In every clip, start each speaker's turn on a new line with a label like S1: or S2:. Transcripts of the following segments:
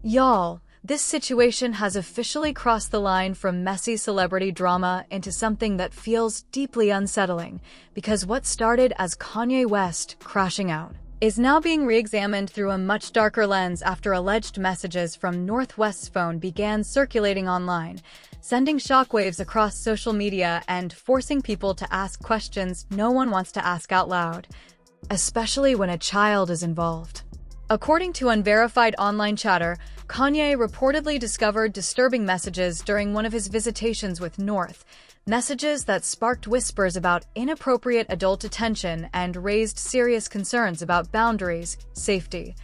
S1: Y'all, this situation has officially crossed the line from messy celebrity drama into something that feels deeply unsettling, because what started as Kanye West crashing out is now being re-examined through a much darker lens after alleged messages from North West's phone began circulating online, sending shockwaves across social media and forcing people to ask questions no one wants to ask out loud, especially when a child is involved. According to unverified online chatter, Kanye reportedly discovered disturbing messages during one of his visitations with North, messages that sparked whispers about inappropriate adult attention and raised serious concerns about boundaries, safety,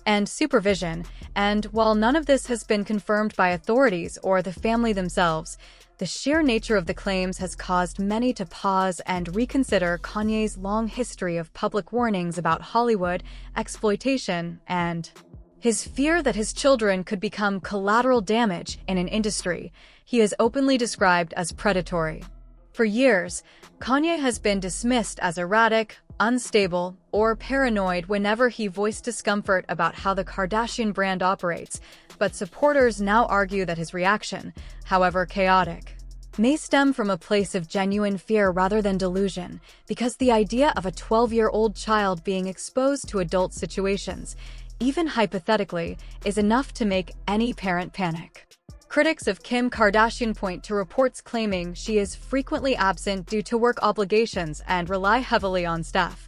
S1: and supervision. And while none of this has been confirmed by authorities or the family themselves, the sheer nature of the claims has caused many to pause and reconsider Kanye's long history of public warnings about Hollywood, exploitation, and his fear that his children could become collateral damage in an industry he has openly described as predatory. For years, Kanye has been dismissed as erratic, unstable, or paranoid whenever he voiced discomfort about how the Kardashian brand operates, but supporters now argue that his reaction, however chaotic, may stem from a place of genuine fear rather than delusion, because the idea of a 12-year-old child being exposed to adult situations, even hypothetically, is enough to make any parent panic. Critics of Kim Kardashian point to reports claiming she is frequently absent due to work obligations and rely heavily on staff,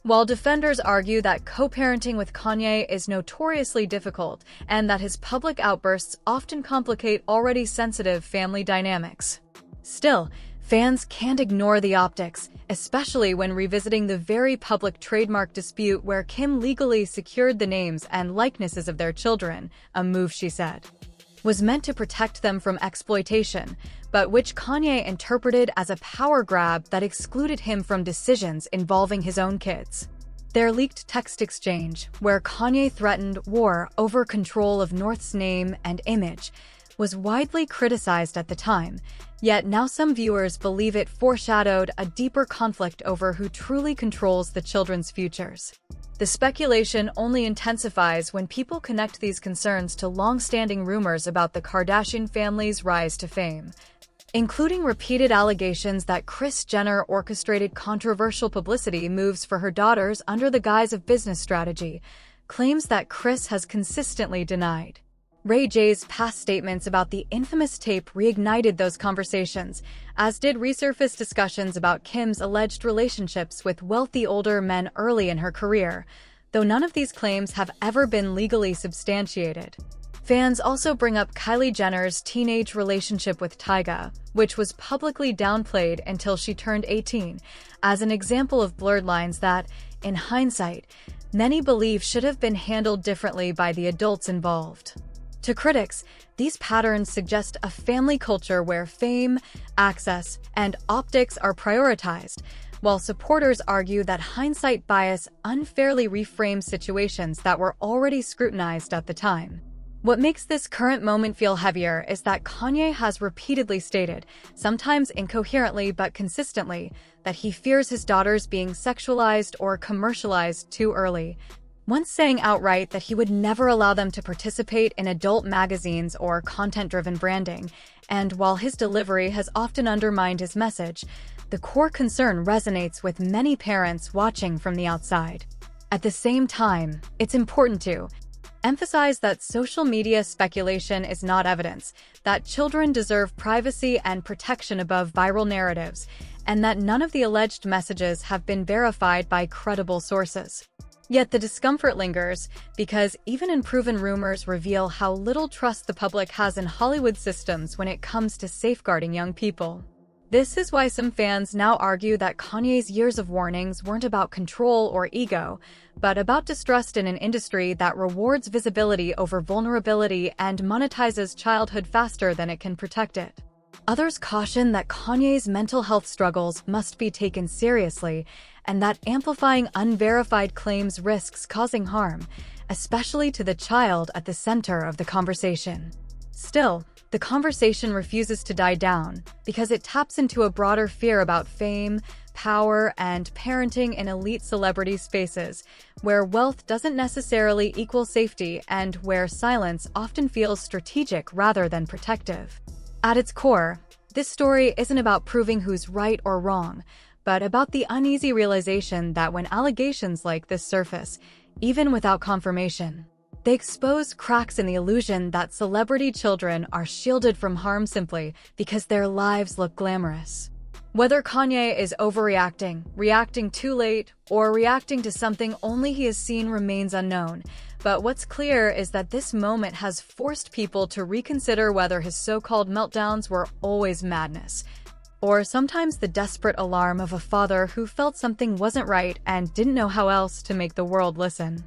S1: while defenders argue that co-parenting with Kanye is notoriously difficult and that his public outbursts often complicate already sensitive family dynamics. Still, fans can't ignore the optics, especially when revisiting the very public trademark dispute where Kim legally secured the names and likenesses of their children, a move she said was meant to protect them from exploitation, but which Kanye interpreted as a power grab that excluded him from decisions involving his own kids. Their leaked text exchange, where Kanye threatened war over control of North's name and image, was widely criticized at the time, yet now some viewers believe it foreshadowed a deeper conflict over who truly controls the children's futures. The speculation only intensifies when people connect these concerns to long-standing rumors about the Kardashian family's rise to fame, including repeated allegations that Kris Jenner orchestrated controversial publicity moves for her daughters under the guise of business strategy, claims that Kris has consistently denied. Ray J's past statements about the infamous tape reignited those conversations, as did resurfaced discussions about Kim's alleged relationships with wealthy older men early in her career, though none of these claims have ever been legally substantiated. Fans also bring up Kylie Jenner's teenage relationship with Tyga, which was publicly downplayed until she turned 18, as an example of blurred lines that, in hindsight, many believe should have been handled differently by the adults involved. To critics, these patterns suggest a family culture where fame, access, and optics are prioritized, while supporters argue that hindsight bias unfairly reframes situations that were already scrutinized at the time. What makes this current moment feel heavier is that Kanye has repeatedly stated, sometimes incoherently but consistently, that he fears his daughters being sexualized or commercialized too early, once saying outright that he would never allow them to participate in adult magazines or content-driven branding. And while his delivery has often undermined his message, the core concern resonates with many parents watching from the outside. At the same time, it's important to emphasize that social media speculation is not evidence, that children deserve privacy and protection above viral narratives, and that none of the alleged messages have been verified by credible sources. Yet the discomfort lingers, because even unproven rumors reveal how little trust the public has in Hollywood systems when it comes to safeguarding young people. This is why some fans now argue that Kanye's years of warnings weren't about control or ego, but about distrust in an industry that rewards visibility over vulnerability and monetizes childhood faster than it can protect it. Others caution that Kanye's mental health struggles must be taken seriously, and that amplifying unverified claims risks causing harm, especially to the child at the center of the conversation. Still, the conversation refuses to die down because it taps into a broader fear about fame, power, and parenting in elite celebrity spaces, where wealth doesn't necessarily equal safety and where silence often feels strategic rather than protective. At its core, this story isn't about proving who's right or wrong, but about the uneasy realization that when allegations like this surface, even without confirmation, they expose cracks in the illusion that celebrity children are shielded from harm simply because their lives look glamorous. Whether Kanye is overreacting, reacting too late, or reacting to something only he has seen remains unknown. But what's clear is that this moment has forced people to reconsider whether his so-called meltdowns were always madness, or sometimes the desperate alarm of a father who felt something wasn't right and didn't know how else to make the world listen.